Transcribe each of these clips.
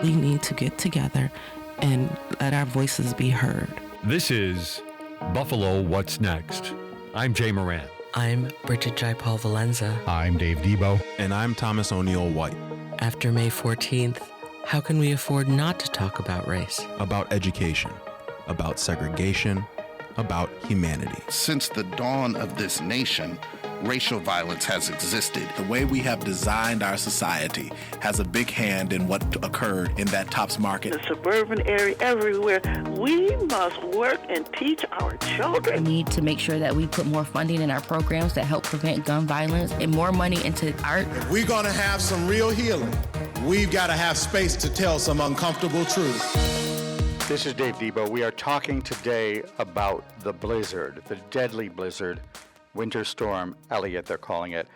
really need to get together and let our voices be heard. This is Buffalo What's Next. I'm Jay Moran. I'm Bridget Jaipal Valenza. I'm Dave Debo. And I'm Thomas O'Neill White. After May 14th, how can we afford not to talk about race? About education, about segregation, about humanity. Since the dawn of this nation, racial violence has existed. The way we have designed our society has a big hand in what occurred in that Tops Market. The suburban area, everywhere. We must work and teach our children. We need to make sure that we put more funding in our programs that help prevent gun violence and more money into art. If we're going to have some real healing, we've got to have space to tell some uncomfortable truths. This is Dave Debo. We are talking today about the blizzard, the deadly blizzard, Winter Storm Elliott, they're calling it.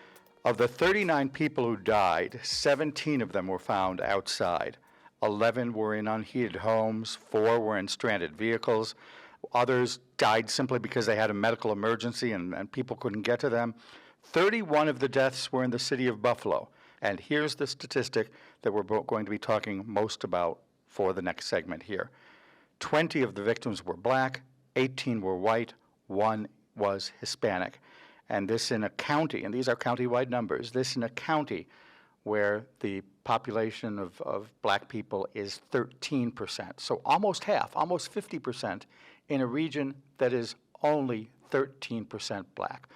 Of the 39 people who died, 17 of them were found outside. 11 were in unheated homes, 4 were in stranded vehicles. Others died simply because they had a medical emergency and people couldn't get to them. 31 of the deaths were in the city of Buffalo. And here's the statistic that we're going to be talking most about for the next segment here. 20 of the victims were black, 18 were white, 1 was Hispanic. And this in a county, and these are county-wide numbers, this in a county where the population of black people is 13%. So almost half, almost 50% in a region that is only 13% black.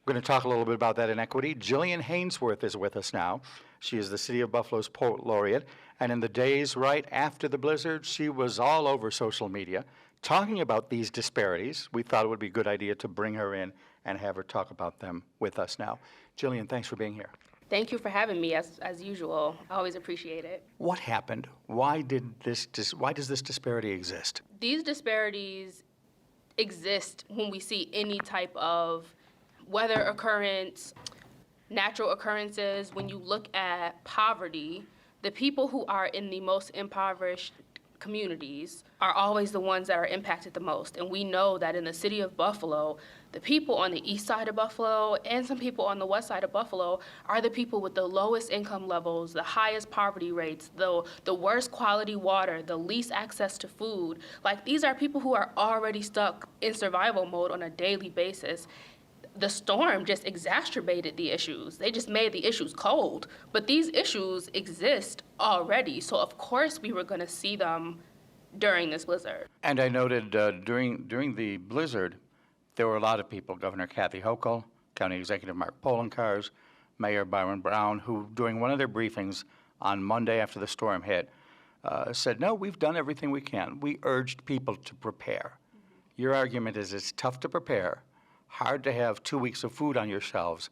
We're going to talk a little bit about that inequity. Jillian Hanesworth is with us now. She is the City of Buffalo's Poet Laureate. And in the days right after the blizzard, she was all over social media talking about these disparities. We thought it would be a good idea to bring her in and have her talk about them with us now. Jillian, thanks for being here. Thank you for having me, as usual. I always appreciate it. What happened? Why does this disparity exist? These disparities exist when we see any type of weather occurrence, natural occurrences. When you look at poverty, the people who are in the most impoverished communities are always the ones that are impacted the most. And we know that in the city of Buffalo, the people on the east side of Buffalo and some people on the west side of Buffalo are the people with the lowest income levels, the highest poverty rates, the worst quality water, the least access to food. Like, these are people who are already stuck in survival mode on a daily basis. The storm just exacerbated the issues. They just made the issues cold. But these issues exist already, so of course we were going to see them during this blizzard. And I noted during the blizzard, there were a lot of people, Governor Kathy Hochul, County Executive Mark Polenkars, Mayor Byron Brown, who during one of their briefings on Monday after the storm hit, said, no, we've done everything we can. We urged people to prepare. Your argument is it's tough to prepare, hard to have 2 weeks of food on your shelves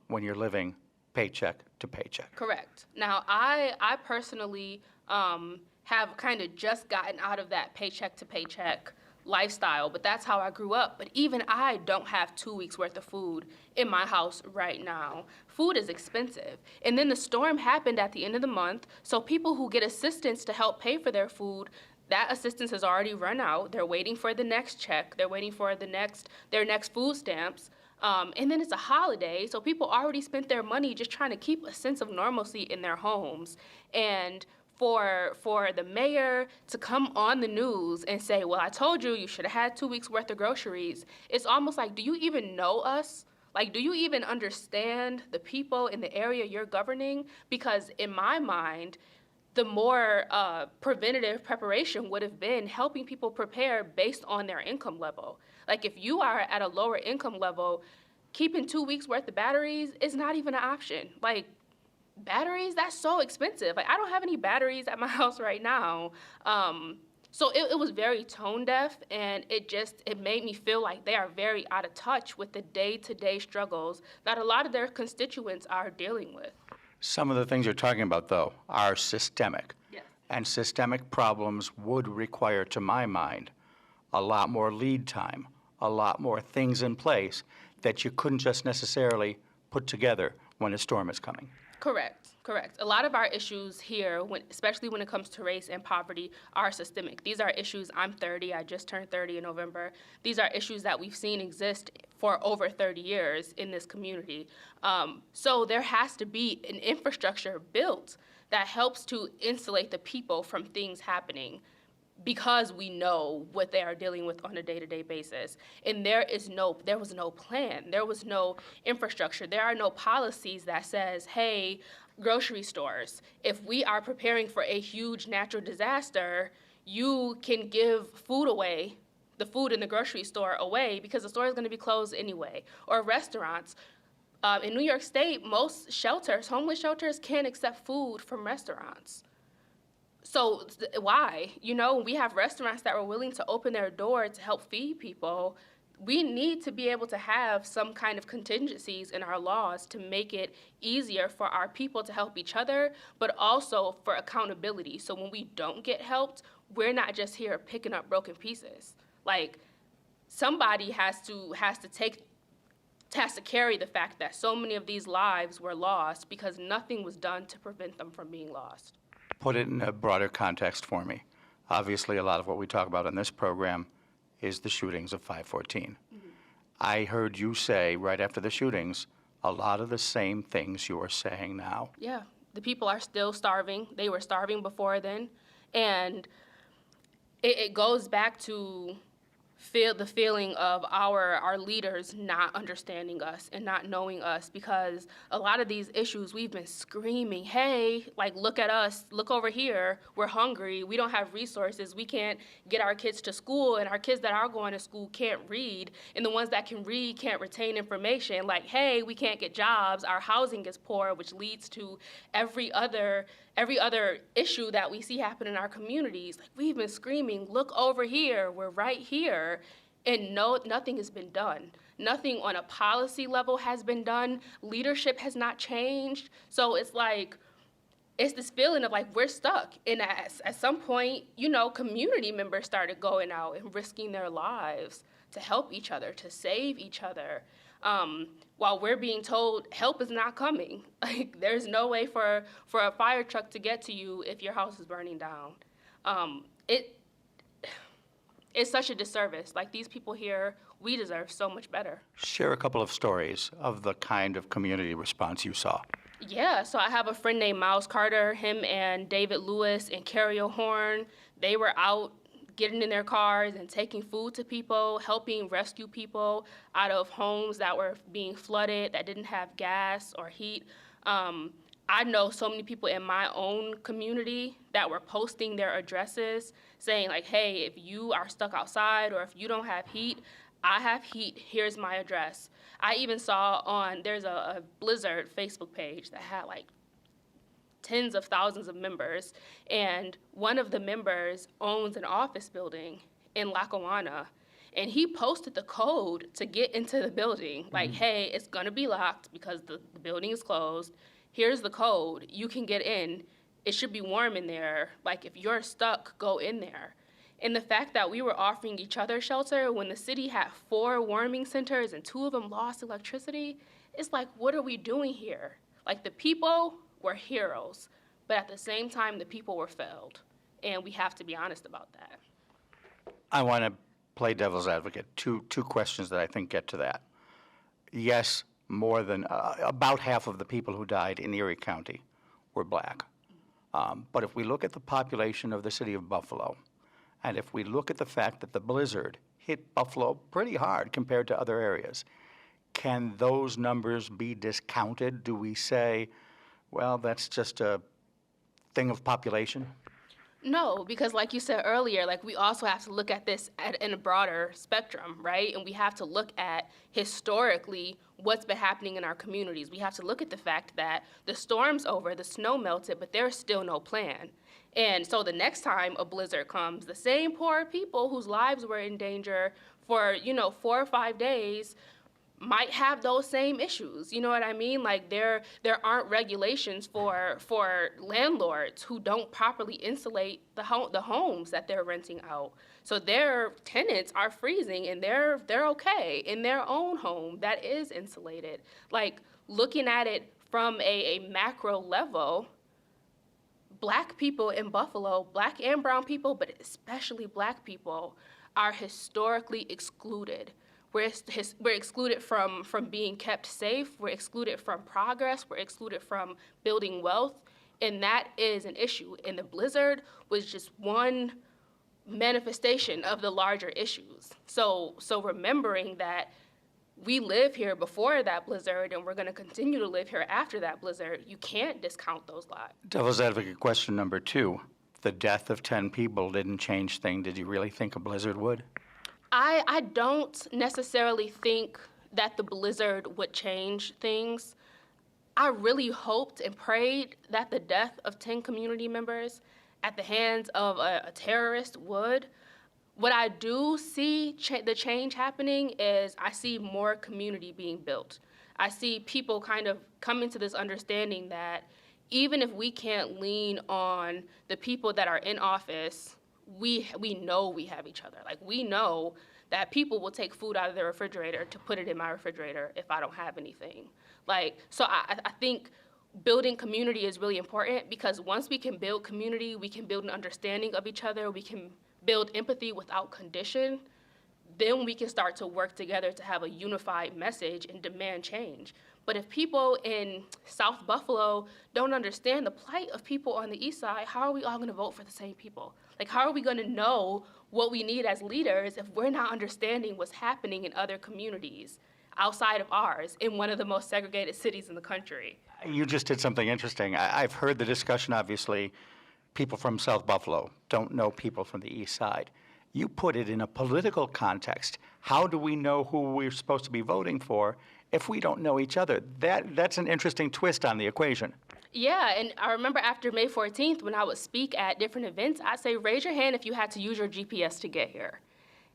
when you're living paycheck to paycheck. Correct. Now, I personally have kind of just gotten out of that paycheck to paycheck lifestyle, but that's how I grew up. But even I don't have 2 weeks worth of food in my house right now. Food is expensive. And then the storm happened at the end of the month, so people who get assistance to help pay for their food, that assistance has already run out. They're waiting for the next check. They're waiting for their next food stamps. And then it's a holiday, so people already spent their money just trying to keep a sense of normalcy in their homes. And for the mayor to come on the news and say, well, I told you, you should have had 2 weeks worth of groceries. It's almost like, do you even know us? Like, do you even understand the people in the area you're governing? Because in my mind, the more preventative preparation would have been helping people prepare based on their income level. Like, if you are at a lower income level, keeping 2 weeks worth of batteries is not even an option. Like, batteries, that's so expensive. Like, I don't have any batteries at my house right now. So it was very tone deaf, and it made me feel like they are very out of touch with the day-to-day struggles that a lot of their constituents are dealing with. Some of the things you're talking about, though, are systemic. Yes. And systemic problems would require, to my mind, a lot more lead time, a lot more things in place that you couldn't just necessarily put together when a storm is coming. Correct. A lot of our issues here, especially when it comes to race and poverty, are systemic. These are issues, I'm 30, I just turned 30 in November. These are issues that we've seen exist for over 30 years in this community. So there has to be an infrastructure built that helps to insulate the people from things happening, because we know what they are dealing with on a day-to-day basis. And there was no plan. There was no infrastructure. There are no policies that says, hey, grocery stores, if we are preparing for a huge natural disaster, you can give food away, the food in the grocery store away, because the store is going to be closed anyway. Or restaurants. In New York State, most shelters, homeless shelters, can't accept food from restaurants. So why? We have restaurants that are willing to open their door to help feed people. We need to be able to have some kind of contingencies in our laws to make it easier for our people to help each other, but also for accountability. So when we don't get helped, we're not just here picking up broken pieces. Like, somebody has to carry the fact that so many of these lives were lost because nothing was done to prevent them from being lost. Put it in a broader context for me. Obviously, a lot of what we talk about in this program is the shootings of 5/14. I heard you say right after the shootings a lot of the same things you are saying now. Yeah, the people are still starving. They were starving before then. And it goes back to the feeling of our leaders not understanding us and not knowing us, because a lot of these issues we've been screaming, hey, like, look at us, look over here, we're hungry, we don't have resources, we can't get our kids to school, and our kids that are going to school can't read, and the ones that can read can't retain information. Like, hey, we can't get jobs, our housing is poor, which leads to every other issue that we see happen in our communities. Like, we've been screaming, look over here, we're right here, and nothing has been done. Nothing on a policy level has been done. Leadership has not changed. So it's like, it's this feeling of like, we're stuck. And at some point, community members started going out and risking their lives to help each other, to save each other. While we're being told help is not coming. Like, there's no way for a fire truck to get to you if your house is burning down. It's such a disservice. Like, these people here, we deserve so much better. Share a couple of stories of the kind of community response you saw. Yeah, so I have a friend named Miles Carter. Him and David Lewis and Carrie O'Horn, they were out getting in their cars and taking food to people, helping rescue people out of homes that were being flooded, that didn't have gas or heat. I know so many people in my own community that were posting their addresses saying, like, hey, if you are stuck outside or if you don't have heat, I have heat, here's my address. I even saw there's a Blizzard Facebook page that had like tens of thousands of members, and one of the members owns an office building in Lackawanna, and he posted the code to get into the building, like, hey, it's gonna be locked because the building is closed. Here's the code, you can get in. It should be warm in there. Like, if you're stuck, go in there. And the fact that we were offering each other shelter when the city had 4 warming centers and 2 of them lost electricity, it's like, what are we doing here? Like, the people were heroes, but at the same time, the people were failed. And we have to be honest about that. I want to play devil's advocate. Two questions that I think get to that. Yes, more than about half of the people who died in Erie County were black. But if we look at the population of the city of Buffalo, and if we look at the fact that the blizzard hit Buffalo pretty hard compared to other areas, can those numbers be discounted? Do we say, well, that's just a thing of population? No, because like you said earlier, like, we also have to look at this in a broader spectrum, right? And we have to look at historically what's been happening in our communities. We have to look at the fact that the storm's over, the snow melted, but there's still no plan. And so the next time a blizzard comes, the same poor people whose lives were in danger for, 4 or 5 days might have those same issues. You know what I mean? Like, there aren't regulations for landlords who don't properly insulate the homes that they're renting out. So their tenants are freezing, and they're okay in their own home that is insulated. Like, looking at it from a macro level, Black people in Buffalo, Black and brown people, but especially Black people, are historically excluded. We're excluded from being kept safe. We're excluded from progress. We're excluded from building wealth. And that is an issue. And the blizzard was just one manifestation of the larger issues. So remembering that we live here before that blizzard and we're going to continue to live here after that blizzard, you can't discount those lives. Devil's advocate question number 2. The death of 10 people didn't change things. Did you really think a blizzard would? I don't necessarily think that the blizzard would change things. I really hoped and prayed that the death of 10 community members at the hands of a terrorist would. What I do see the change happening is I see more community being built. I see people kind of coming to this understanding that even if we can't lean on the people that are in office, we know we have each other. Like, we know that people will take food out of their refrigerator to put it in my refrigerator if I don't have anything. Like, so I think building community is really important, because once we can build community, we can build an understanding of each other, we can build empathy without condition, then we can start to work together to have a unified message and demand change. But if people in South Buffalo don't understand the plight of people on the east side, how are we all gonna vote for the same people? Like, how are we gonna know what we need as leaders if we're not understanding what's happening in other communities outside of ours in one of the most segregated cities in the country? You just did something interesting. I've heard the discussion, obviously. People from South Buffalo don't know people from the east side. You put it in a political context. How do we know who we're supposed to be voting for if we don't know each other? That's an interesting twist on the equation. Yeah, and I remember after May 14th, when I would speak at different events, I'd say, raise your hand if you had to use your GPS to get here.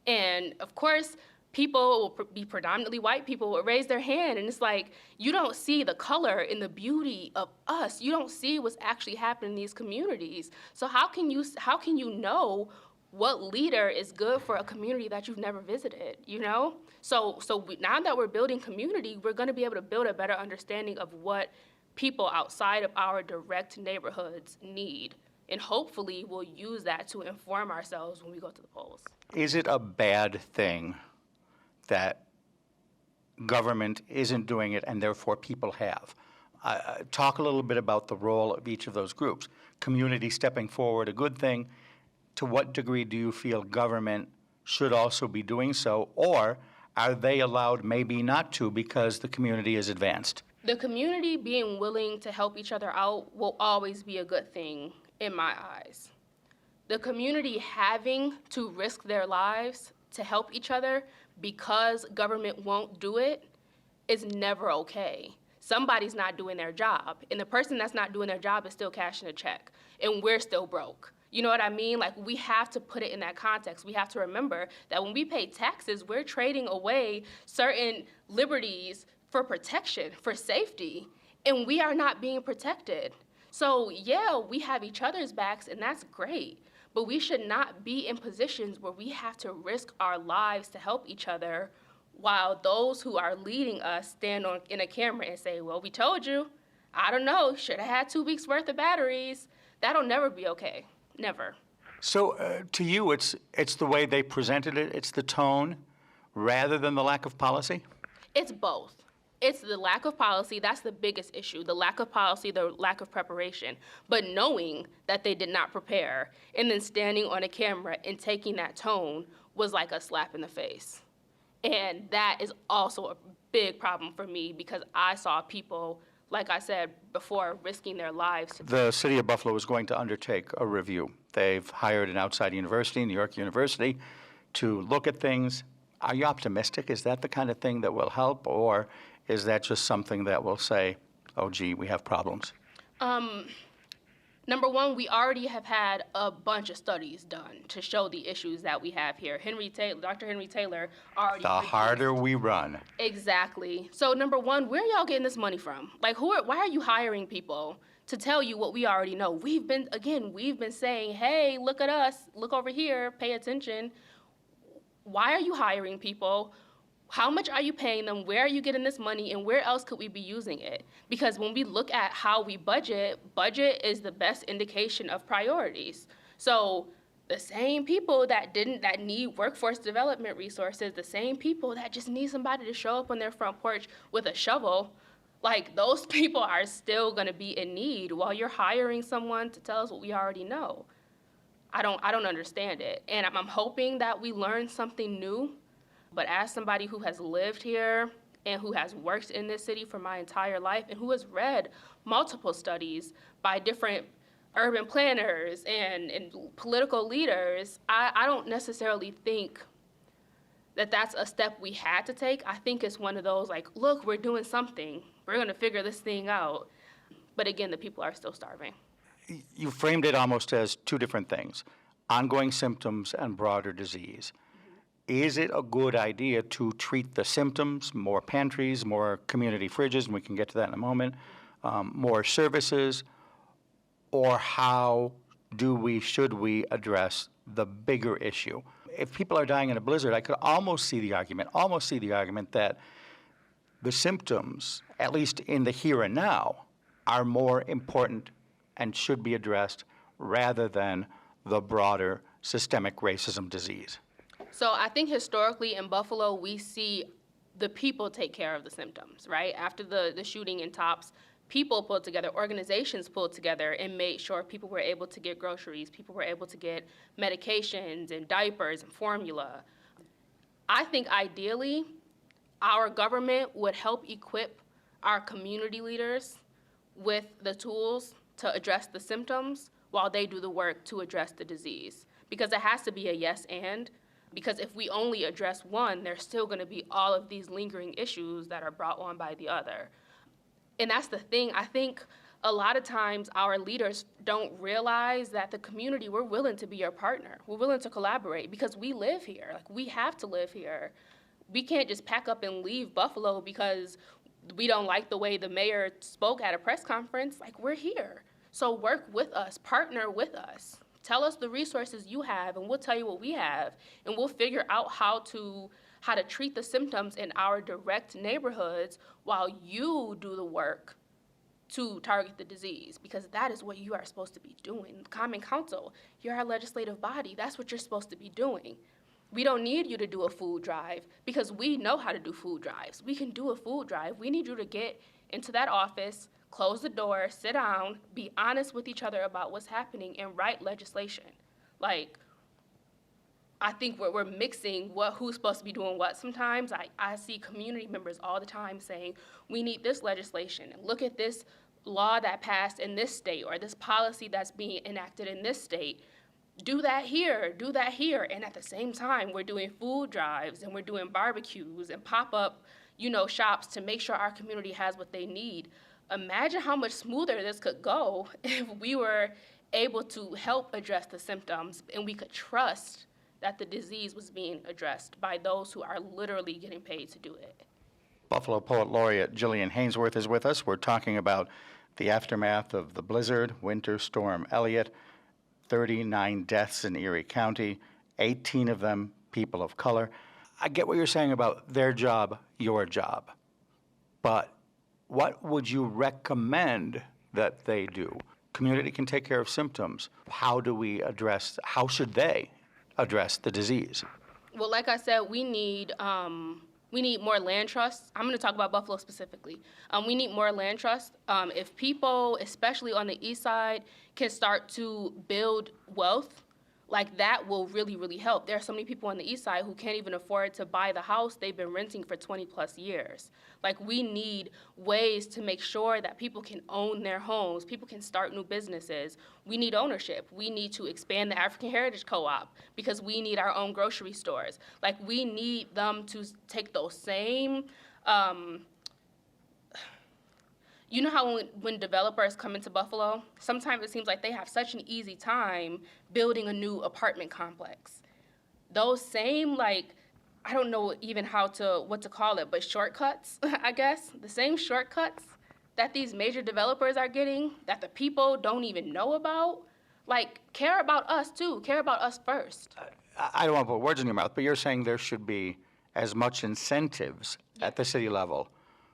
And of course, people will be predominantly white people would raise their hand, and it's like, you don't see the color and the beauty of us. You don't see what's actually happening in these communities. So how can you know what leader is good for a community that you've never visited, you know? So now that we're building community, we're gonna be able to build a better understanding of what people outside of our direct neighborhoods need. And hopefully we'll use that to inform ourselves when we go to the polls. Is it a bad thing that government isn't doing it and therefore people have? Talk a little bit about the role of each of those groups. Community stepping forward, a good thing. To what degree do you feel government should also be doing so, or are they allowed maybe not to because the community is advanced? The community being willing to help each other out will always be a good thing in my eyes. The community having to risk their lives to help each other because government won't do it is never okay. Somebody's not doing their job, and the person that's not doing their job is still cashing a check, and we're still broke. You know what I mean? Like, we have to put it in that context. We have to remember that when we pay taxes, we're trading away certain liberties for protection, for safety, and we are not being protected. So yeah, we have each other's backs, and that's great, but we should not be in positions where we have to risk our lives to help each other while those who are leading us stand in a camera and say, well, we told you, I don't know, should have had 2 weeks worth of batteries. That'll never be okay, never. So to you, it's the way they presented it, it's the tone, rather than the lack of policy? It's both. It's the lack of policy, that's the biggest issue, the lack of policy, the lack of preparation. But knowing that they did not prepare and then standing on a camera and taking that tone was like a slap in the face. And that is also a big problem for me because I saw people, like I said before, risking their lives. The city of Buffalo is going to undertake a review. They've hired an outside university, New York University, to look at things. Are you optimistic? Is that the kind of thing that will help, or is that just something that will say, oh, gee, we have problems? Number one, we already have had a bunch of studies done to show the issues that we have here. Dr. Henry Taylor already— The harder we run. Exactly. So number one, where are y'all getting this money from? Like, why are you hiring people to tell you what we already know? We've been saying, hey, look at us, look over here, pay attention. Why are you hiring people? How much are you paying them? Where are you getting this money? And where else could we be using it? Because when we look at how we budget is the best indication of priorities. So the same people that need workforce development resources, the same people that just need somebody to show up on their front porch with a shovel, Like, those people are still going to be in need while you're hiring someone to tell us what we already know. I don't understand it. And I'm hoping that we learn something new. But as somebody who has lived here and who has worked in this city for my entire life and who has read multiple studies by different urban planners and political leaders, I don't necessarily think that that's a step we had to take. I think it's one of those, like, look, we're doing something. We're going to figure this thing out. But again, the people are still starving. You framed it almost as two different things, ongoing symptoms and broader disease. Is it a good idea to treat the symptoms, more pantries, more community fridges, and we can get to that in a moment, more services, or how should we address the bigger issue? If people are dying in a blizzard, I could almost see the argument that the symptoms, at least in the here and now, are more important and should be addressed rather than the broader systemic racism disease. So I think historically in Buffalo, we see the people take care of the symptoms, right? After the shooting in Tops, people pulled together, organizations pulled together and made sure people were able to get groceries, people were able to get medications and diapers and formula. I think ideally, our government would help equip our community leaders with the tools to address the symptoms while they do the work to address the disease. Because it has to be a yes and. Because if we only address one, there's still going to be all of these lingering issues that are brought on by the other. And that's the thing. I think a lot of times our leaders don't realize that the community, we're willing to be your partner. We're willing to collaborate because we live here. Like, we have to live here. We can't just pack up and leave Buffalo because we don't like the way the mayor spoke at a press conference. Like, we're here. So work with us, partner with us. Tell us the resources you have, and we'll tell you what we have, and we'll figure out how to treat the symptoms in our direct neighborhoods while you do the work to target the disease, because that is what you are supposed to be doing. Common Council, you're our legislative body. That's what you're supposed to be doing. We don't need you to do a food drive because we know how to do food drives. We can do a food drive. We need you to get into that office, close the door, sit down, be honest with each other about what's happening, and write legislation. Like, I think we're mixing who's supposed to be doing what sometimes. I see community members all the time saying, we need this legislation, and look at this law that passed in this state, or this policy that's being enacted in this state. Do that here, and at the same time, we're doing food drives, and we're doing barbecues, and pop-up, shops to make sure our community has what they need. Imagine how much smoother this could go if we were able to help address the symptoms and we could trust that the disease was being addressed by those who are literally getting paid to do it. Buffalo Poet Laureate Jillian Hanesworth is with us. We're talking about the aftermath of the blizzard, Winter Storm Elliott, 39 deaths in Erie County, 18 of them people of color. I get what you're saying about their job, your job, but what would you recommend that they do? Community can take care of symptoms. How should they address the disease? Well, like I said, we need more land trusts. I'm going to talk about Buffalo specifically. We need more land trusts. If people, especially on the east side, can start to build wealth, like, that will really, really help. There are so many people on the east side who can't even afford to buy the house they've been renting for 20 plus years. Like, we need ways to make sure that people can own their homes, people can start new businesses. We need ownership. We need to expand the African Heritage Co-op because we need our own grocery stores. Like, we need them to take those same, you know how when developers come into Buffalo, sometimes it seems like they have such an easy time building a new apartment complex. Those same, I don't know even what to call it, but shortcuts, I guess, the same shortcuts that these major developers are getting that the people don't even know about, care about us too, care about us first. I don't want to put words in your mouth, but you're saying there should be as much incentives at the city level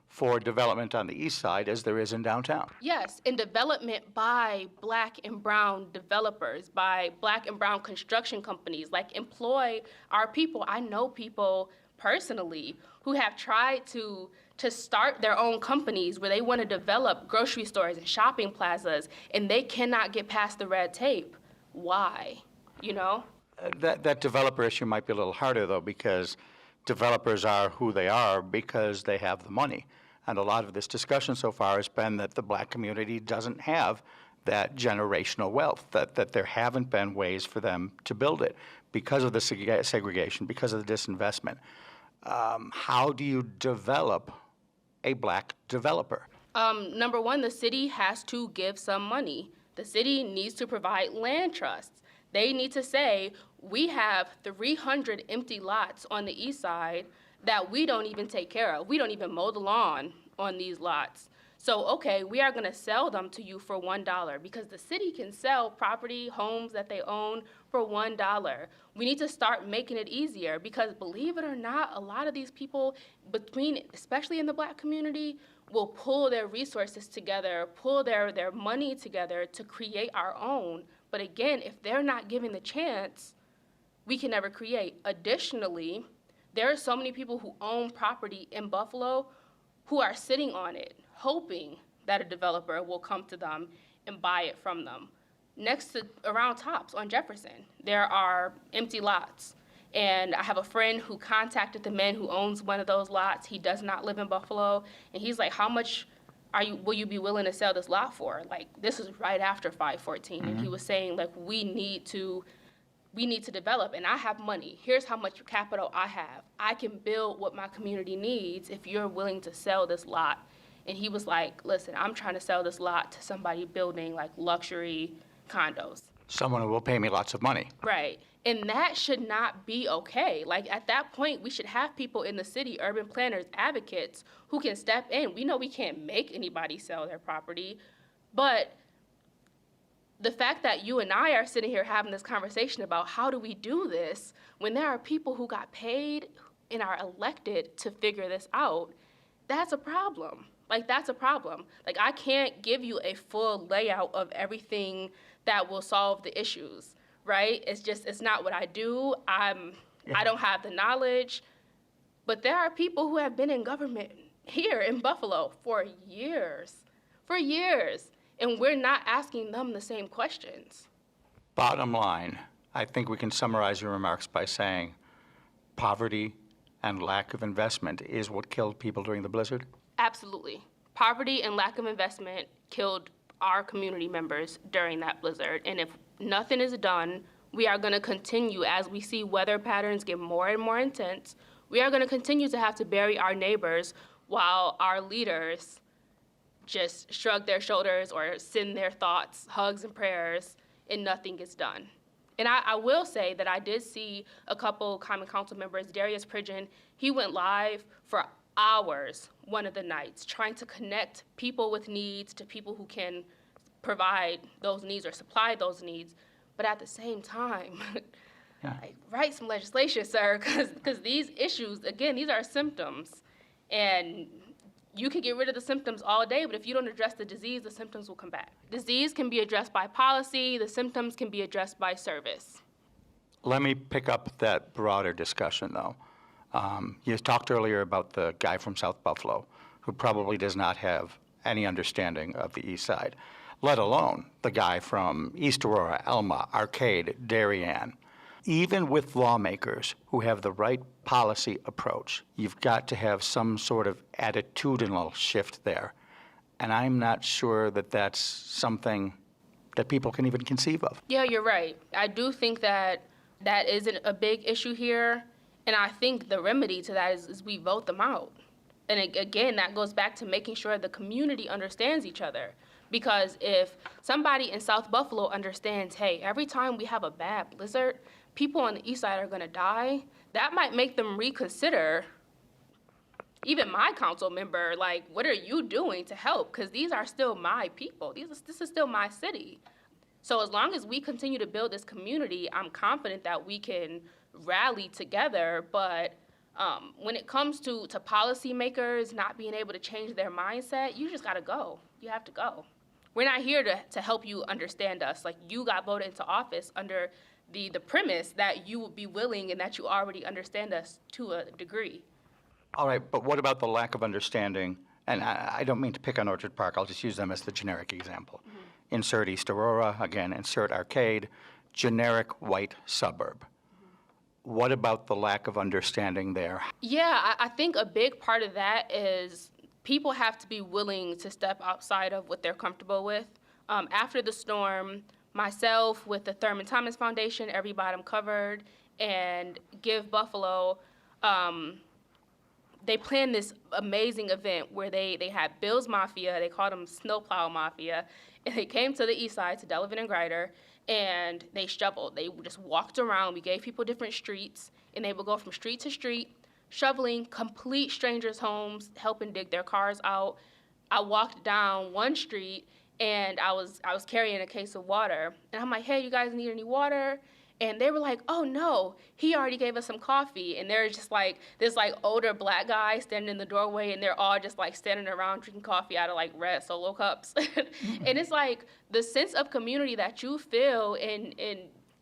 for development on the east side as there is in downtown. Yes, and development by Black and brown developers, by Black and brown construction companies, employ our people. I know people personally who have tried to to start their own companies where they want to develop grocery stores and shopping plazas, and they cannot get past the red tape. Why? You know? That developer issue might be a little harder, though, because developers are who they are because they have the money. And a lot of this discussion so far has been that the black community doesn't have that generational wealth, that there haven't been ways for them to build it because of the segregation, because of the disinvestment. How do you develop a black developer? Number one, the city has to give some money. The city needs to provide land trusts. They need to say, we have 300 empty lots on the east side that we don't even take care of. We don't even mow the lawn on these lots. So, okay, we are gonna sell them to you for $1 because the city can sell property, homes that they own for $1. We need to start making it easier because believe it or not, a lot of these people especially in the black community, will pull their resources together, pull their money together to create our own. But again, if they're not given the chance, we can never create. Additionally, there are so many people who own property in Buffalo who are sitting on it, hoping that a developer will come to them and buy it from them. Next to, around Tops on Jefferson, there are empty lots. And I have a friend who contacted the man who owns one of those lots. He does not live in Buffalo. And he's like, how much will you be willing to sell this lot for? Like, this is right after 514. And he was saying, like, we need to develop, and I have money. Here's how much capital I have. I can build what my community needs if you're willing to sell this lot. And he was like, listen, I'm trying to sell this lot to somebody building like luxury condos. Someone who will pay me lots of money. Right. And that should not be okay. Like, at that point, we should have people in the city, urban planners, advocates, who can step in. We know we can't make anybody sell their property, but the fact that you and I are sitting here having this conversation about how do we do this when there are people who got paid and are elected to figure this out, that's a problem. Like, that's a problem. Like, I can't give you a full layout of everything that will solve the issues, right? It's not what I do. I don't have the knowledge. But there are people who have been in government here in Buffalo for years, and we're not asking them the same questions. Bottom line, I think we can summarize your remarks by saying poverty and lack of investment is what killed people during the blizzard? Absolutely. Poverty and lack of investment killed our community members during that blizzard. And if nothing is done, we are going to continue, as we see weather patterns get more and more intense, we are going to continue to have to bury our neighbors while our leaders just shrug their shoulders or send their thoughts, hugs and prayers, and nothing gets done. And I will say that I did see a couple Common Council members, Darius Pridgeon, he went live for hours one of the nights trying to connect people with needs to people who can provide those needs or supply those needs. But at the same time, like, write some legislation, sir, because these issues, again, these are symptoms. And you can get rid of the symptoms all day, but if you don't address the disease, the symptoms will come back. Disease can be addressed by policy. The symptoms can be addressed by service. Let me pick up that broader discussion, though. You talked earlier about the guy from South Buffalo who probably does not have any understanding of the East Side, let alone the guy from East Aurora, Elma, Arcade, Darien. Even with lawmakers who have the right policy approach, you've got to have some sort of attitudinal shift there. And I'm not sure that that's something that people can even conceive of. Yeah, you're right. I do think that isn't a big issue here. And I think the remedy to that is we vote them out. And again, that goes back to making sure the community understands each other. Because if somebody in South Buffalo understands, hey, every time we have a bad blizzard, people on the East Side are going to die, that might make them reconsider, even my council member, like, what are you doing to help? Because these are still my people. This is still my city. So as long as we continue to build this community, I'm confident that we can rally together. But when it comes to policymakers not being able to change their mindset, you just got to go. You have to go. We're not here to help you understand us. Like, you got voted into office under the premise that you would be willing and that you already understand us to a degree. All right, but what about the lack of understanding? And I don't mean to pick on Orchard Park. I'll just use them as the generic example. Insert East Aurora, again, insert Arcade, generic white suburb. What about the lack of understanding there? Yeah, I think a big part of that is people have to be willing to step outside of what they're comfortable with. After the storm, myself with the Thurman Thomas Foundation, Every Bottom Covered, and Give Buffalo, they planned this amazing event where they had Bill's Mafia, they called them Snowplow Mafia, and they came to the east side, to Delavan and Grider, and they shoveled. They just walked around. We gave people different streets, and they would go from street to street, shoveling complete strangers' homes, helping dig their cars out. I walked down one street, and I was carrying a case of water, and I'm like, hey, you guys need any water? And they were like, oh, no, he already gave us some coffee. And there's just like this like older black guy standing in the doorway, and they're all just like standing around drinking coffee out of like red Solo cups. And it's like the sense of community that you feel in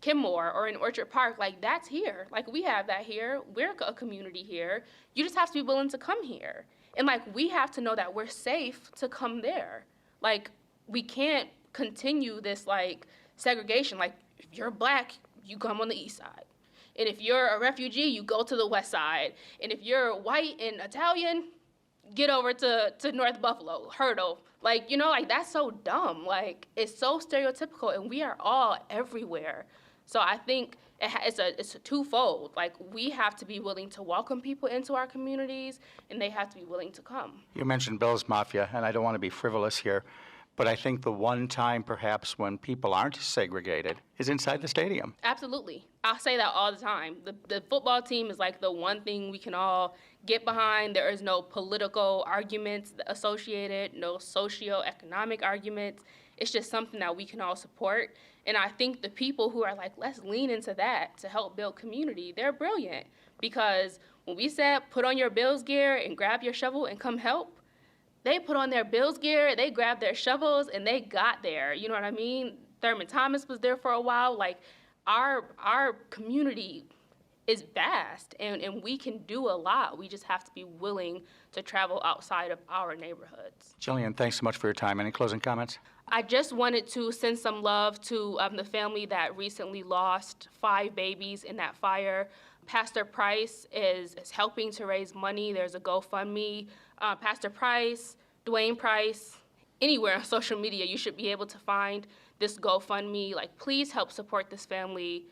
Kenmore or in Orchard Park, like that's here. Like we have that here. We're a community here. You just have to be willing to come here. And like we have to know that we're safe to come there. Like we can't continue this like segregation. Like if you're black, you come on the east side. And if you're a refugee, you go to the west side. And if you're white and Italian, get over to North Buffalo, hurdle. Like, you know, like that's so dumb. Like it's so stereotypical, and we are all everywhere. So I think it's a twofold. Like we have to be willing to welcome people into our communities, and they have to be willing to come. You mentioned Bill's Mafia, and I don't want to be frivolous here, but I think the one time perhaps when people aren't segregated is inside the stadium. Absolutely. I'll say that all the time. The football team is like the one thing we can all get behind. There is no political arguments associated, no socioeconomic arguments. It's just something that we can all support. And I think the people who are like, let's lean into that to help build community, they're brilliant. Because when we said, put on your Bills gear and grab your shovel and come help, they put on their Bills gear, they grabbed their shovels, and they got there. You know what I mean? Thurman Thomas was there for a while. Like, our community is vast, and we can do a lot. We just have to be willing to travel outside of our neighborhoods. Jillian, thanks so much for your time. Any closing comments? I just wanted to send some love to the family that recently lost 5 babies in that fire. Pastor Price is helping to raise money. There's a GoFundMe. Pastor Price, Dwayne Price, anywhere on social media, you should be able to find this GoFundMe. Like, please help support this family.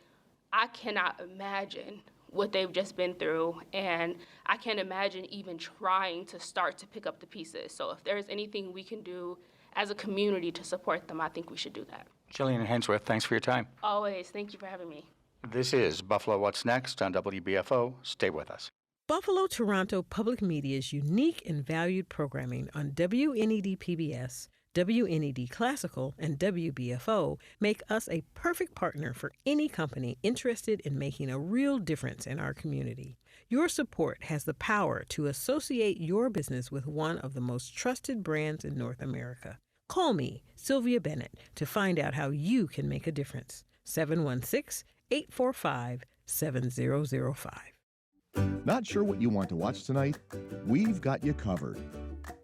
I cannot imagine what they've just been through, and I can't imagine even trying to start to pick up the pieces. So if there's anything we can do as a community to support them, I think we should do that. Jillian and Hanesworth, thanks for your time. Always. Thank you for having me. This is Buffalo What's Next on WBFO. Stay with us. Buffalo Toronto Public Media's unique and valued programming on WNED PBS, WNED Classical, and WBFO make us a perfect partner for any company interested in making a real difference in our community. Your support has the power to associate your business with one of the most trusted brands in North America. Call me, Sylvia Bennett, to find out how you can make a difference. 716-845-7005. Not sure what you want to watch tonight? We've got you covered.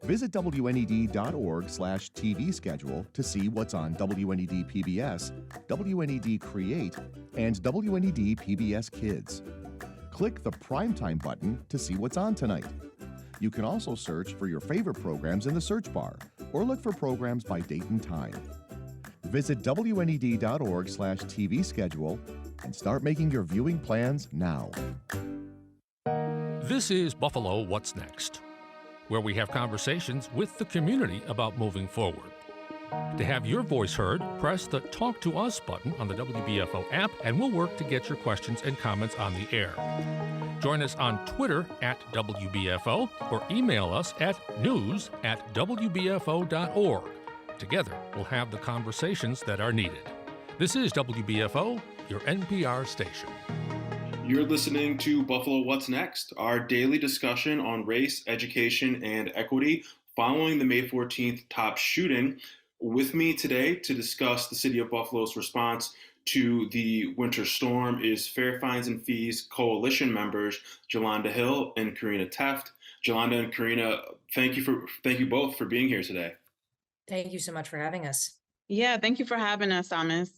Visit WNED.org/TV schedule to see what's on WNED PBS, WNED Create, and WNED PBS Kids. Click the Primetime button to see what's on tonight. You can also search for your favorite programs in the search bar or look for programs by date and time. Visit WNED.org/TV schedule and start making your viewing plans now. This is Buffalo What's Next, where we have conversations with the community about moving forward. To have your voice heard, press the Talk to Us button on the WBFO app, and we'll work to get your questions and comments on the air. Join us on Twitter @WBFO or email us at news@WBFO.org. Together, we'll have the conversations that are needed. This is WBFO, your NPR station. You're listening to Buffalo What's Next, our daily discussion on race, education, and equity following the May 14th top shooting. With me today to discuss the City of Buffalo's response to the winter storm is Fair Fines and Fees Coalition members Jalonda Hill and Karina Tefft. Jalonda and Karina, thank you both for being here today. Thank you so much for having us. Yeah, thank you for having us, Thomas.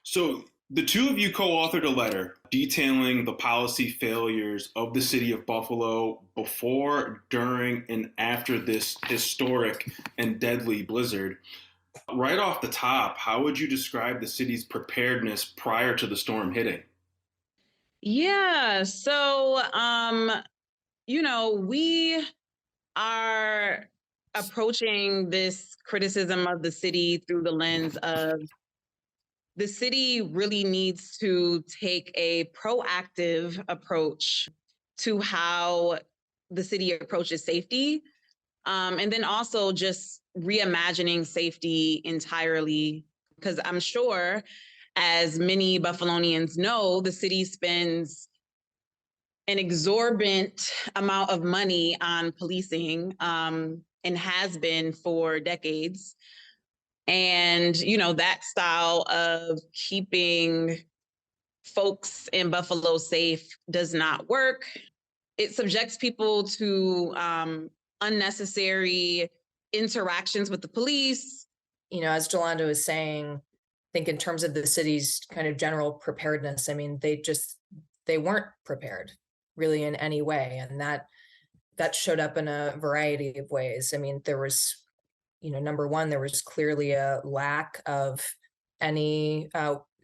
So the two of you co-authored a letter detailing the policy failures of the city of Buffalo before, during, and after this historic and deadly blizzard. Right off the top, how would you describe the city's preparedness prior to the storm hitting? Yeah, so, we are approaching this criticism of the city through the lens of the city really needs to take a proactive approach to how the city approaches safety. And then also just reimagining safety entirely, because I'm sure, as many Buffalonians know, the city spends an exorbitant amount of money on policing and has been for decades. And, that style of keeping folks in Buffalo safe does not work. It subjects people to unnecessary interactions with the police. As Jalonda was saying, I think in terms of the city's kind of general preparedness, I mean, they weren't prepared really in any way. And that showed up in a variety of ways. I mean, there was, number one, there was clearly a lack of any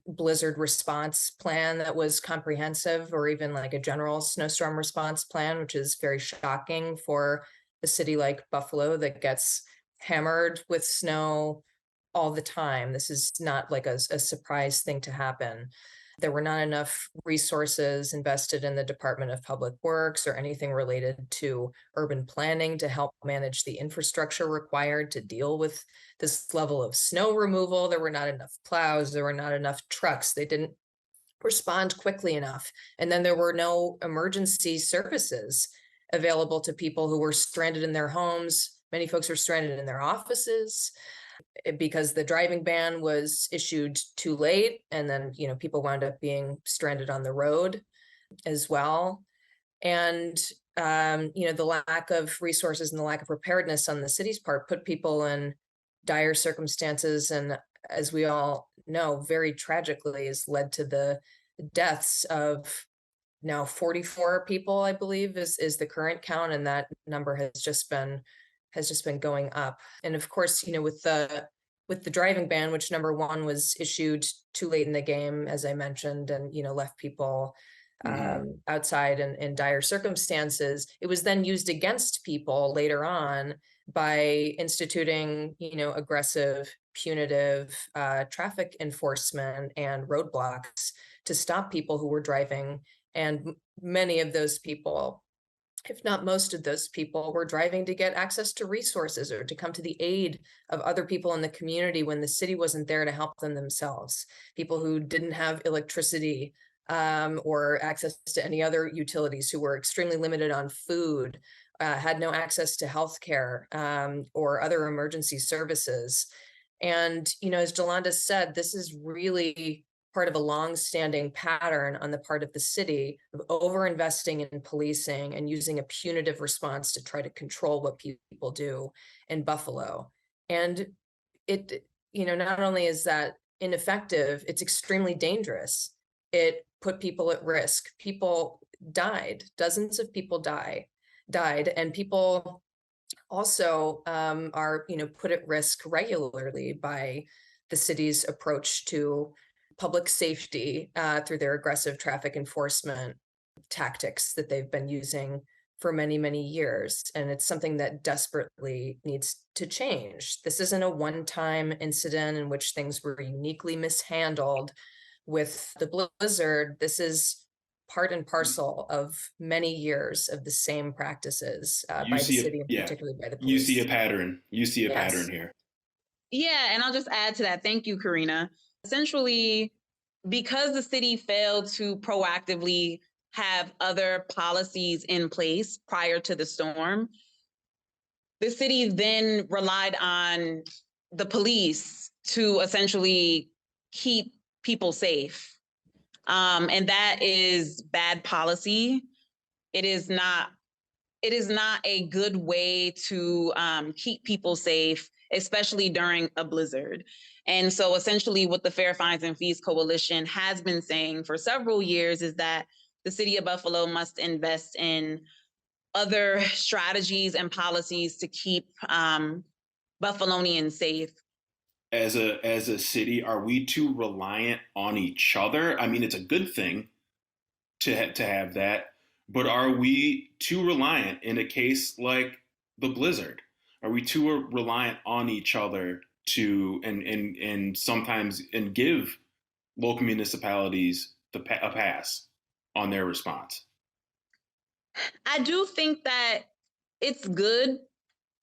blizzard response plan that was comprehensive, or even like a general snowstorm response plan, which is very shocking for a city like Buffalo that gets hammered with snow all the time. This is not like a surprise thing to happen. There were not enough resources invested in the Department of Public Works or anything related to urban planning to help manage the infrastructure required to deal with this level of snow removal. There were not enough plows. There were not enough trucks. They didn't respond quickly enough. And then there were no emergency services available to people who were stranded in their homes. Many folks were stranded in their offices because the driving ban was issued too late. And then, people wound up being stranded on the road as well. And, the lack of resources and the lack of preparedness on the city's part put people in dire circumstances. And as we all know, very tragically has led to the deaths of now 44 people, I believe is the current count. And that number has just been going up. And of course, with the driving ban, which number one was issued too late in the game, as I mentioned, and, left people outside in dire circumstances, it was then used against people later on by instituting, aggressive, punitive traffic enforcement and roadblocks to stop people who were driving. And many of those people, if not most of those people, were driving to get access to resources or to come to the aid of other people in the community when the city wasn't there to help them themselves. People who didn't have electricity or access to any other utilities, who were extremely limited on food, had no access to healthcare or other emergency services. And, as Jalonda said, this is really part of a long-standing pattern on the part of the city of over-investing in policing and using a punitive response to try to control what people do in Buffalo. And it, not only is that ineffective, it's extremely dangerous. It put people at risk. People died. Dozens of people died, and people also are, put at risk regularly by the city's approach to public safety through their aggressive traffic enforcement tactics that they've been using for many, many years. And it's something that desperately needs to change. This isn't a one-time incident in which things were uniquely mishandled with the blizzard. This is part and parcel of many years of the same practices by the city, and particularly by the police. You see a pattern. Pattern here. Yeah, and I'll just add to that. Thank you, Karina. Essentially, because the city failed to proactively have other policies in place prior to the storm, the city then relied on the police to essentially keep people safe. And that is bad policy. It is not it is not a good way to keep people safe, especially during a blizzard. And so essentially what the Fair Fines and Fees Coalition has been saying for several years is that the city of Buffalo must invest in other strategies and policies to keep Buffalonians safe. As a city, are we too reliant on each other? I mean, it's a good thing to have that, but are we too reliant in a case like the blizzard? Are we too reliant on each other to and sometimes give local municipalities a pass on their response? I do think that it's good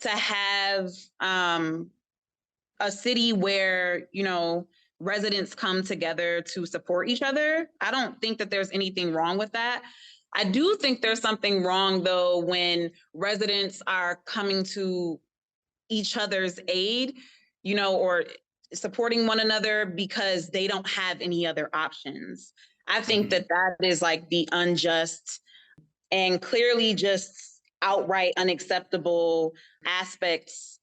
to have a city where, residents come together to support each other. I don't think that there's anything wrong with that. I do think there's something wrong, though, when residents are coming to each other's aid, or supporting one another because they don't have any other options. I think that is like the unjust and clearly just outright unacceptable aspects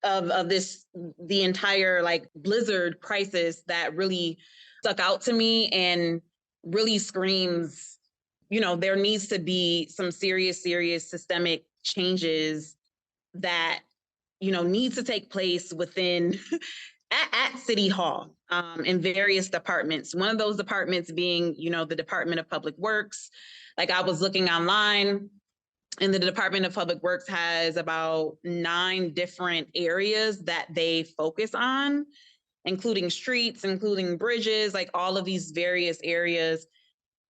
of the entire like blizzard crisis that really stuck out to me and really screams, there needs to be some serious systemic changes that, needs to take place within at City Hall in various departments. One of those departments being, the Department of Public Works. Like I was looking online, and the Department of Public Works has about 9 different areas that they focus on, including streets, including bridges, like all of these various areas.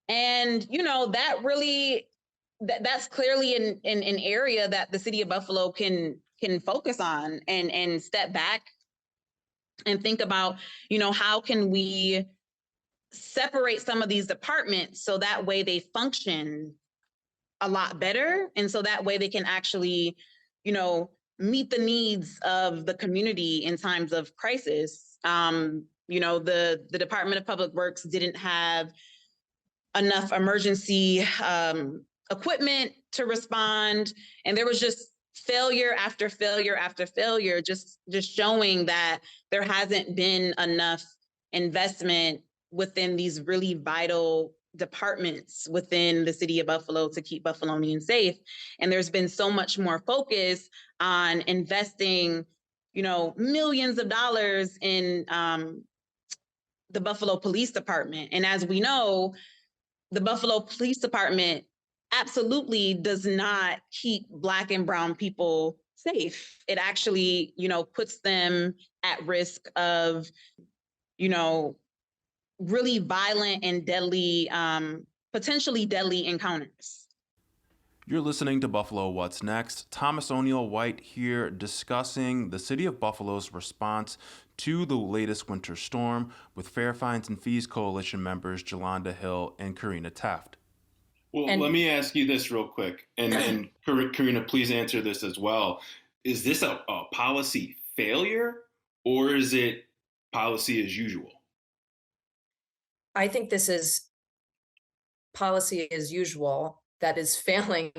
And, that really, that's clearly an area that the city of Buffalo can focus on and step back and think about, how can we separate some of these departments so that way they function a lot better. And so that way they can actually, meet the needs of the community in times of crisis. The Department of Public Works didn't have enough emergency equipment to respond. And there was just failure after failure after failure, just showing that there hasn't been enough investment within these really vital departments within the city of Buffalo to keep Buffalonians safe. And there's been so much more focus on investing, millions of dollars in the Buffalo Police Department. And as we know, the Buffalo Police Department absolutely does not keep Black and brown people safe. It actually, puts them at risk of, really violent and deadly, potentially deadly encounters. You're listening to Buffalo What's Next. Thomas O'Neill White here discussing the City of Buffalo's response to the latest winter storm with Fair Fines and Fees Coalition members Jalonda Hill and Karina Tefft. Well, let me ask you this real quick, and Karina, please answer this as well. Is this a policy failure, or is it policy as usual? I think this is policy as usual that is failing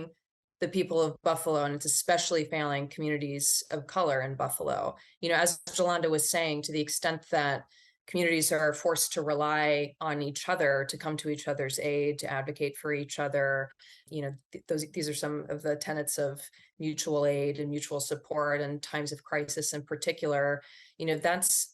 the people of Buffalo, and it's especially failing communities of color in Buffalo. As Jalonda was saying, to the extent that communities are forced to rely on each other to come to each other's aid, to advocate for each other, these are some of the tenets of mutual aid and mutual support in times of crisis in particular. That's,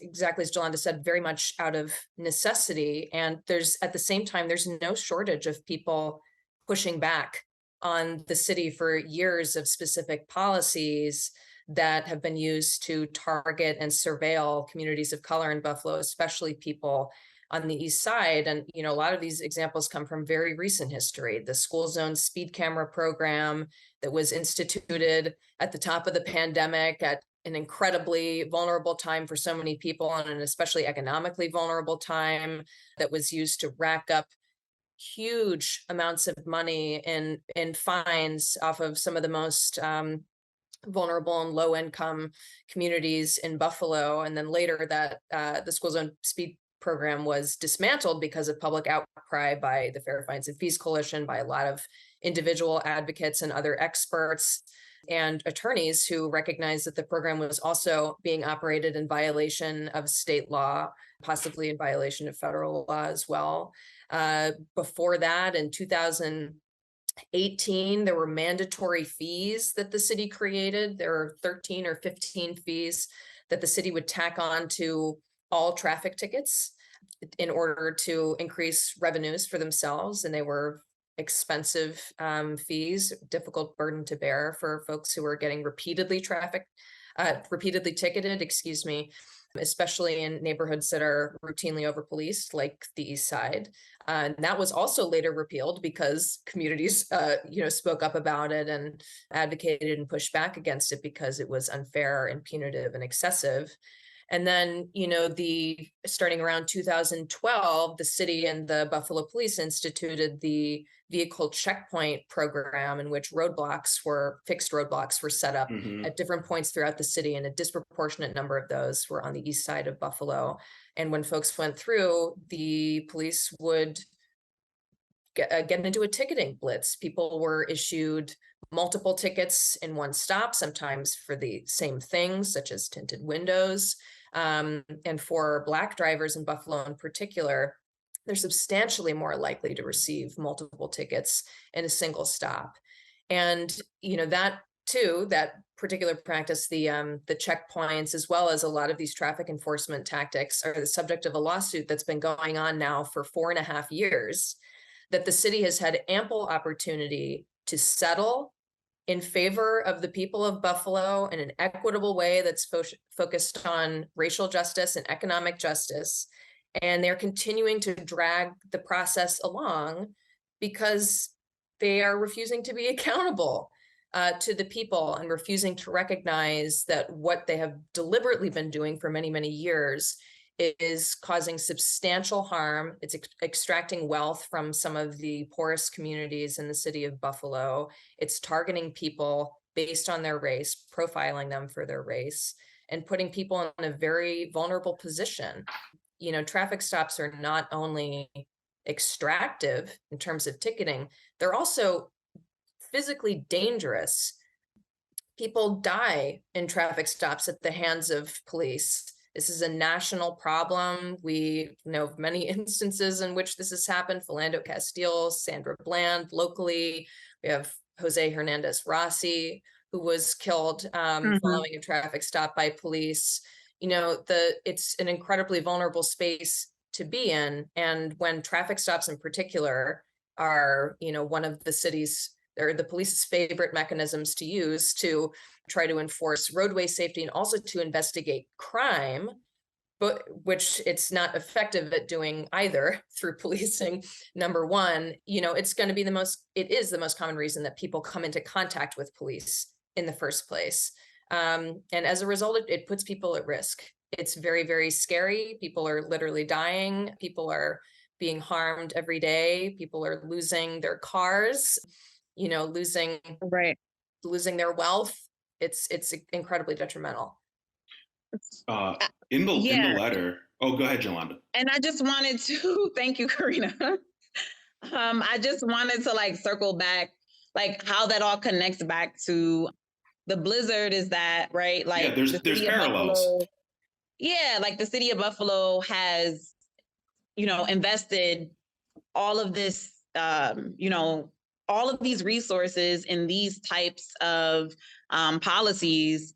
exactly as Jalonda said, very much out of necessity. And at the same time, there's no shortage of people pushing back on the city for years of specific policies that have been used to target and surveil communities of color in Buffalo, especially people on the east side. And, a lot of these examples come from very recent history. The school zone speed camera program that was instituted at the top of the pandemic at an incredibly vulnerable time for so many people, and an especially economically vulnerable time, that was used to rack up huge amounts of money in fines off of some of the most vulnerable and low income communities in Buffalo. And then later that the school zone speed program was dismantled because of public outcry by the Fair Fines and Fees Coalition, by a lot of individual advocates and other experts and attorneys who recognized that the program was also being operated in violation of state law, possibly in violation of federal law as well. Before that, in 2018, there were mandatory fees that the city created. There are 13 or 15 fees that the city would tack on to all traffic tickets in order to increase revenues for themselves. And they were expensive fees, difficult burden to bear for folks who were getting repeatedly ticketed, especially in neighborhoods that are routinely over-policed, like the East Side. And that was also later repealed because communities, spoke up about it and advocated and pushed back against it because it was unfair and punitive and excessive. And then, starting around 2012, the city and the Buffalo Police instituted the vehicle checkpoint program, in which fixed roadblocks were set up at different points throughout the city, and a disproportionate number of those were on the east side of Buffalo. And when folks went through, the police would get into a ticketing blitz. People were issued multiple tickets in one stop, sometimes for the same things, such as tinted windows. And for Black drivers in Buffalo in particular, they're substantially more likely to receive multiple tickets in a single stop. And, that particular practice, the checkpoints, as well as a lot of these traffic enforcement tactics, are the subject of a lawsuit that's been going on now for 4.5 years, that the city has had ample opportunity to settle in favor of the people of Buffalo in an equitable way that's focused on racial justice and economic justice. And they're continuing to drag the process along because they are refusing to be accountable to the people and refusing to recognize that what they have deliberately been doing for many, many years is causing substantial harm. It's extracting wealth from some of the poorest communities in the city of Buffalo. It's targeting people based on their race, profiling them for their race, and putting people in a very vulnerable position. Traffic stops are not only extractive in terms of ticketing, they're also physically dangerous. People die in traffic stops at the hands of police. This is a national problem. We know of many instances in which this has happened. Philando Castile, Sandra Bland, locally. We have Jose Hernandez Rossi, who was killed following a traffic stop by police. It's an incredibly vulnerable space to be in. And when traffic stops in particular are, one of the city's, or the police's favorite mechanisms to use to try to enforce roadway safety and also to investigate crime, but which it's not effective at doing either through policing. Number one, it is the most common reason that people come into contact with police in the first place. And as a result, it puts people at risk. It's very, very scary. People are literally dying. People are being harmed every day. People are losing their cars, losing their wealth. It's incredibly detrimental. In the letter. Oh, go ahead, Jalonda. And I just wanted to thank you, Karina. I just wanted to circle back, how that all connects back to the blizzard. Is that right? There's parallels. The city of Buffalo has, invested all of this, all of these resources in these types of policies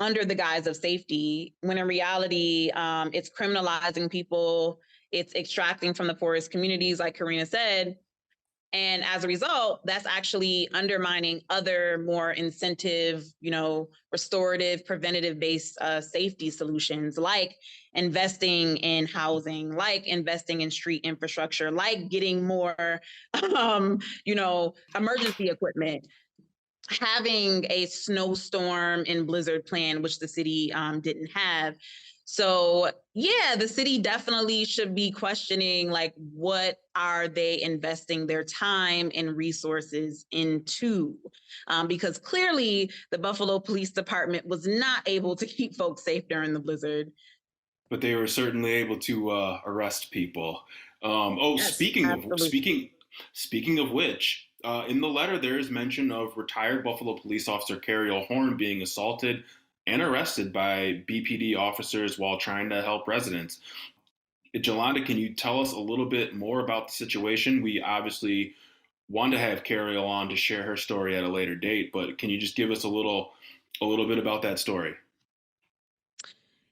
under the guise of safety, when in reality, it's criminalizing people, it's extracting from the poorest communities, like Karina said. And as a result, that's actually undermining other more incentive, restorative, preventative-based safety solutions, like investing in housing, like investing in street infrastructure, like getting more, emergency equipment, having a snowstorm and blizzard plan, which the city didn't have. So the city definitely should be questioning, what are they investing their time and resources into? Because clearly the Buffalo Police Department was not able to keep folks safe during the blizzard. but they were certainly able to arrest people. Yes, Speaking of absolutely. speaking of which, in the letter there is mention of retired Buffalo police officer Cariel Horn being assaulted and arrested by BPD officers while trying to help residents. Jalonda, can you tell us a little bit more about the situation? We obviously want to have Cariel on to share her story at a later date, but can you just give us a little bit about that story?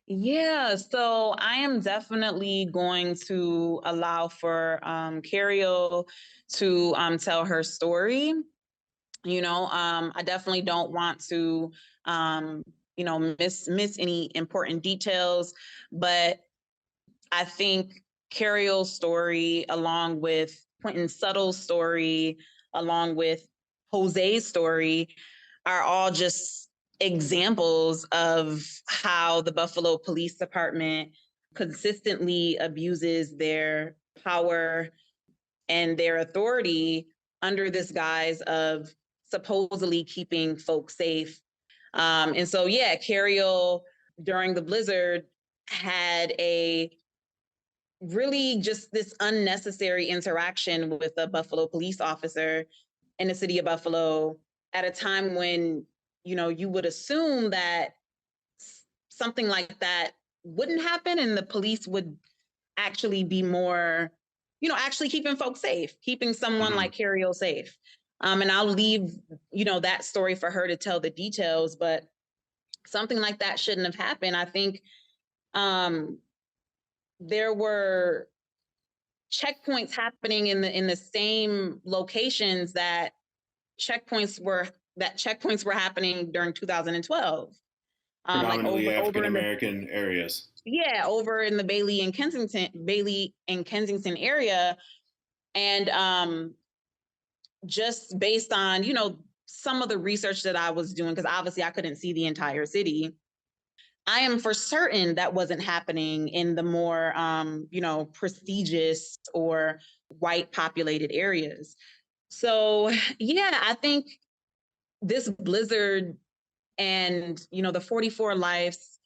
Yeah, so I am definitely going to allow for Cariel to tell her story. I definitely don't want to, miss any important details, but I think Cariel's story, along with Quentin Suttle's story, along with Jose's story, are all just examples of how the Buffalo Police Department consistently abuses their power and their authority under this guise of supposedly keeping folks safe. And so, yeah, Cariel during the blizzard had a really just this unnecessary interaction with a Buffalo police officer in the city of Buffalo at a time when, you would assume that something like that wouldn't happen and the police would actually be more, actually keeping folks safe, keeping someone like Cariel safe. And I'll leave, that story for her to tell the details, but something like that shouldn't have happened. I think there were checkpoints happening in the same locations that checkpoints were happening during 2012. Like Predominantly over African in the American areas. over in the Bailey and Kensington area, and just based on some of the research that I was doing, because obviously I couldn't see the entire city. I am for certain that wasn't happening in the more, prestigious or white populated areas. So, yeah, I think this blizzard and, the 44 lives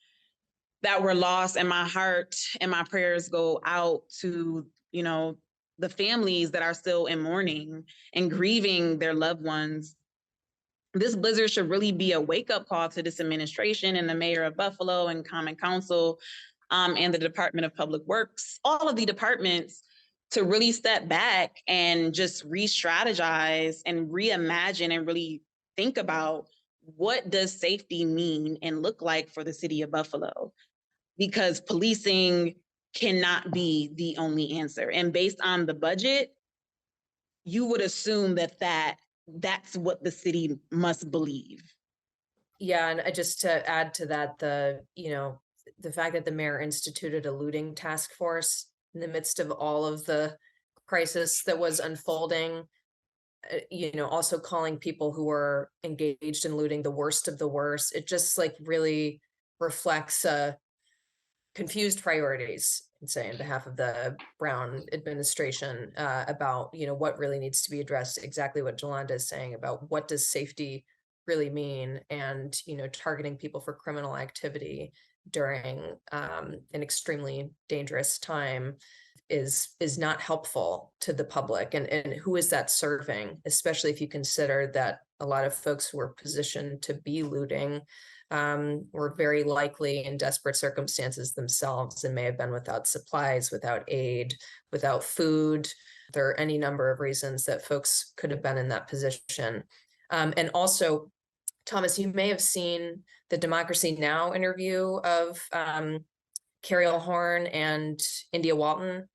that were lost, and my heart and my prayers go out to, the families that are still in mourning and grieving their loved ones. This blizzard should really be a wake-up call to this administration and the mayor of Buffalo and Common Council, and the Department of Public Works, all of the departments, to really step back and just re-strategize and reimagine and really think about what does safety mean and look like for the city of Buffalo, because policing cannot be the only answer. And based on the budget, you would assume that's what the city must believe. Yeah, and just to add to that, the fact that the mayor instituted a looting task force in the midst of all of the crisis that was unfolding, also calling people who were engaged in looting the worst of the worst. It just really reflects confused priorities, I'd say, on behalf of the Brown administration, about what really needs to be addressed. Exactly what Jalonda is saying about what does safety really mean, and targeting people for criminal activity during an extremely dangerous time is not helpful to the public. And who is that serving, especially if you consider that a lot of folks who are positioned to be looting were very likely in desperate circumstances themselves and may have been without supplies, without aid, without food. There are any number of reasons that folks could have been in that position. And also, Thomas, you may have seen the Democracy Now! Interview of Cariel Horn and India Walton.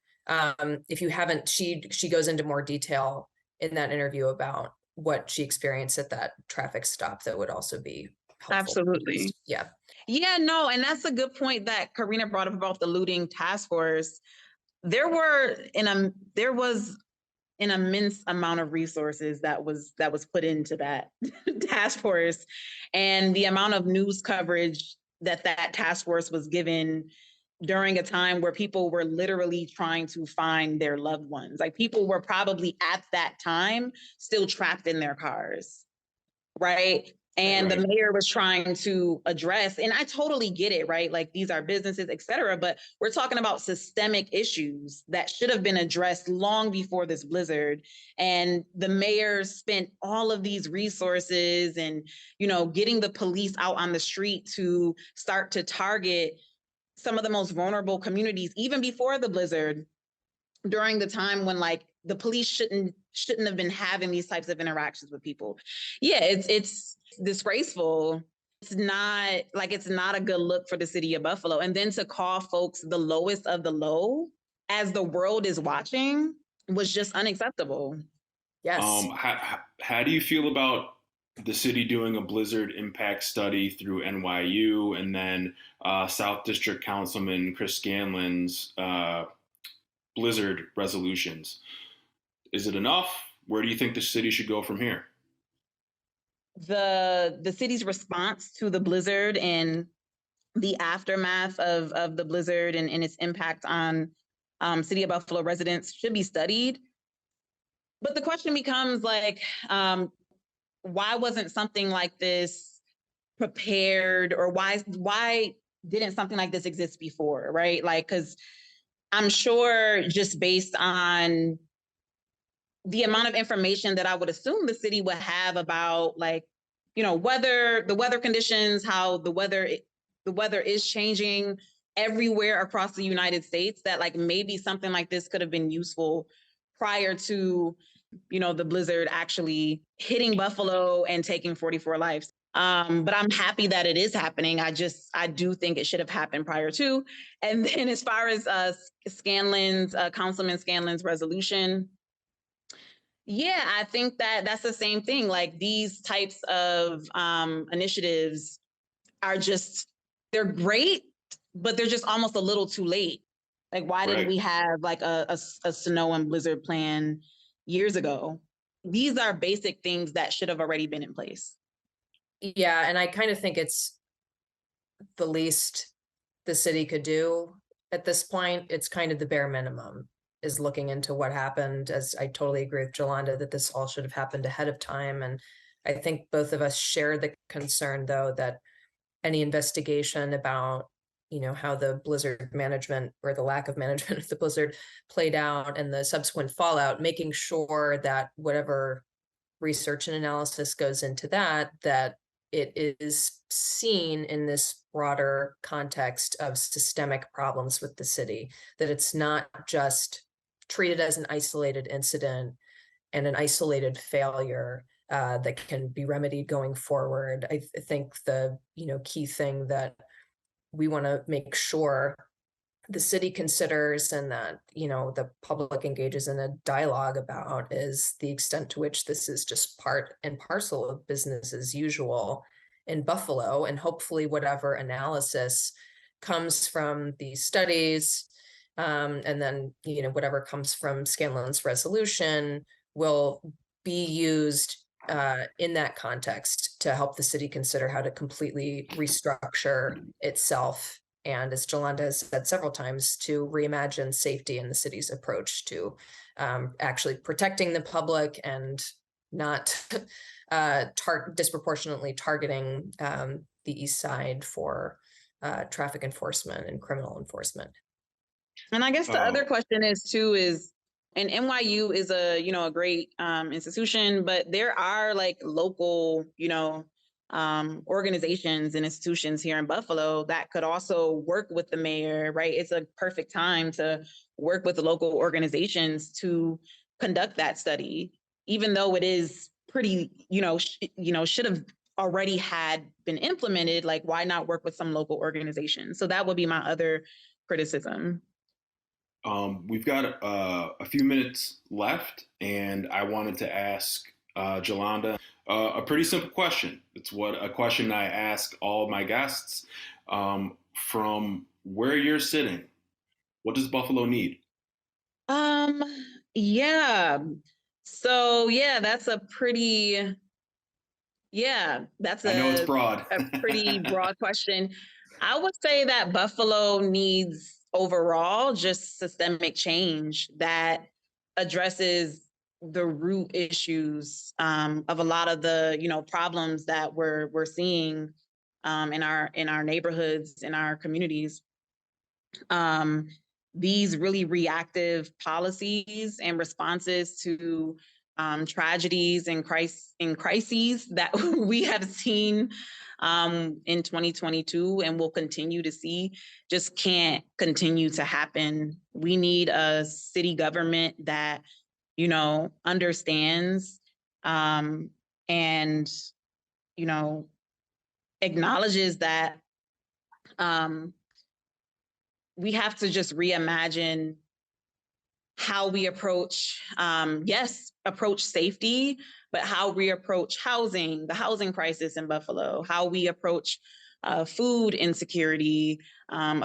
If you haven't, she goes into more detail in that interview about what she experienced at that traffic stop that would also be helpful. Absolutely. Yeah. Yeah, no, and that's a good point that Karina brought up about the looting task force. There was an immense amount of resources that was put into that task force, and the amount of news coverage that task force was given during a time where people were literally trying to find their loved ones. Like, people were probably at that time still trapped in their cars, right? And Right. the mayor was trying to address, and I totally get it, right? Like these are businesses, et cetera, but we're talking about systemic issues that should have been addressed long before this blizzard. And the mayor spent all of these resources and, getting the police out on the street to start to target some of the most vulnerable communities, even before the blizzard, during the time when like the police shouldn't have been having these types of interactions with people. Yeah, it's disgraceful. It's not a good look for the city of Buffalo. And then to call folks the lowest of the low as the world is watching was just unacceptable. Yes. How do you feel about the city doing a blizzard impact study through NYU and then South District Councilman Chris Scanlon's blizzard resolutions? Is it enough? Where do you think the city should go from here? The city's response to the blizzard and the aftermath of the blizzard and its impact on city of Buffalo residents should be studied. But the question becomes like, why wasn't something like this prepared, or why didn't something like this exist before, right? Like, because I'm sure just based on the amount of information that I would assume the city would have about like, weather, the weather conditions, how the weather is changing everywhere across the United States, that like maybe something like this could have been useful prior to, the blizzard actually hitting Buffalo and taking 44 lives. But I'm happy that it is happening. I do think it should have happened prior to. And then as far as Councilman Scanlon's resolution, yeah, I think that's the same thing. Like these types of initiatives are they're great, but they're just almost a little too late. Like, why didn't we have like a snow and blizzard plan years ago? These are basic things that should have already been in place. Yeah, and I kind of think it's the least the city could do at this point. It's kind of the bare minimum, is looking into what happened. As I totally agree with Jalonda that this all should have happened ahead of time. And I think both of us share the concern, though, that any investigation about, how the blizzard management or the lack of management of the blizzard played out and the subsequent fallout, making sure that whatever research and analysis goes into that it is seen in this broader context of systemic problems with the city, that it's not just treated as an isolated incident and an isolated failure that can be remedied going forward. I think the key thing that we want to make sure the city considers and that the public engages in a dialogue about is the extent to which this is just part and parcel of business as usual in Buffalo, and hopefully whatever analysis comes from these studies and then whatever comes from Scanlon's resolution will be used in that context to help the city consider how to completely restructure itself. And as Jalonda has said several times, to reimagine safety in the city's approach to actually protecting the public and not disproportionately targeting the East Side for traffic enforcement and criminal enforcement. And I guess the other question is, and NYU is a great institution, but there are like local, organizations and institutions here in Buffalo that could also work with the mayor, right? It's a perfect time to work with the local organizations to conduct that study, even though it is pretty, should have already had been implemented. Like, why not work with some local organizations? So that would be my other criticism. We've got a few minutes left, and I wanted to ask Jalonda a pretty simple question. It's a question I ask all of my guests. From where you're sitting, what does Buffalo need? Yeah. So that's a pretty, I know it's broad. A pretty broad question. I would say that Buffalo needs overall just systemic change that addresses the root issues of a lot of the, problems that we're seeing in our neighborhoods, in our communities. These really reactive policies and responses to tragedies and crises that we have seen in 2022 and will continue to see just can't continue to happen. We need a city government that, understands and, acknowledges that we have to just reimagine how we approach, approach safety, but how we approach housing, the housing crisis in Buffalo, how we approach food insecurity,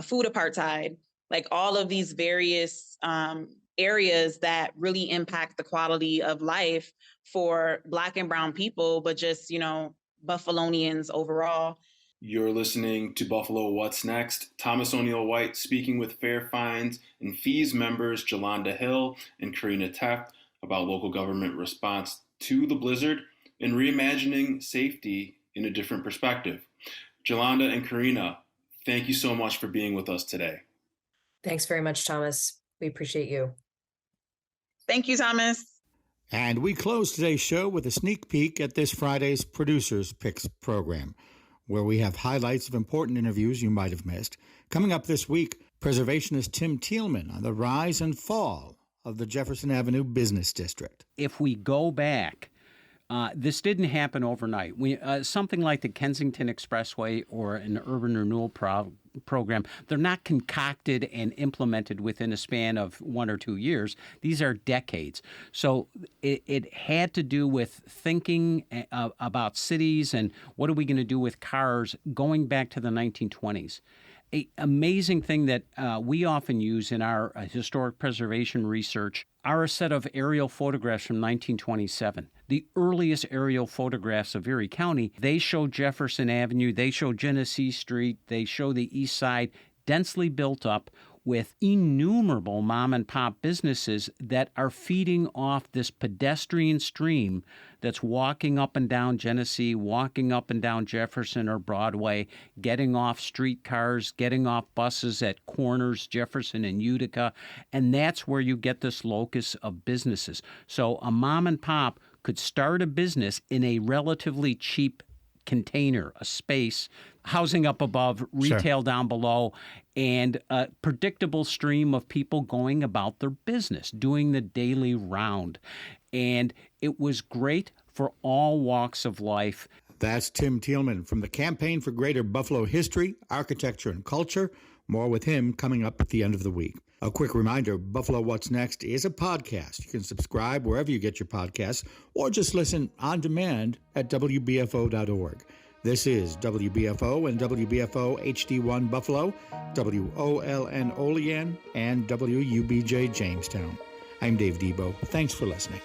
food apartheid, like all of these various areas that really impact the quality of life for Black and Brown people, but just, Buffalonians overall. You're listening to Buffalo What's Next. Thomas O'Neill White speaking with Fair Fines and Fees members Jalonda Hill and Karina Tefft about local government response to the blizzard and reimagining safety in a different perspective. Jalonda and Karina, thank you so much for being with us today. Thanks very much, Thomas. We appreciate you. Thank you, Thomas. And we close today's show with a sneak peek at this Friday's Producers Picks program, where we have highlights of important interviews you might have missed. Coming up this week, preservationist Tim Thielman on the rise and fall of the Jefferson Avenue Business District. If we go back, this didn't happen overnight. Something like the Kensington Expressway or an urban renewal program, they're not concocted and implemented within a span of 1 or 2 years. These are decades. So it had to do with thinking about cities and what are we going to do with cars going back to the 1920s. An amazing thing that we often use in our historic preservation research are a set of aerial photographs from 1927. The earliest aerial photographs of Erie County, they show Jefferson Avenue, they show Genesee Street, they show the east side densely built up with innumerable mom and pop businesses that are feeding off this pedestrian stream that's walking up and down Genesee, walking up and down Jefferson or Broadway, getting off streetcars, getting off buses at corners, Jefferson and Utica, and that's where you get this locus of businesses. So a mom and pop could start a business in a relatively cheap container, a space, housing up above, retail down below, and a predictable stream of people going about their business, doing the daily round. And it was great for all walks of life. That's Tim Thielman from the Campaign for Greater Buffalo History, Architecture, and Culture. More with him coming up at the end of the week. A quick reminder, Buffalo What's Next is a podcast. You can subscribe wherever you get your podcasts or just listen on demand at WBFO.org. This is WBFO and WBFO HD1 Buffalo, WOLN Olean, and WUBJ Jamestown. I'm Dave Debo. Thanks for listening.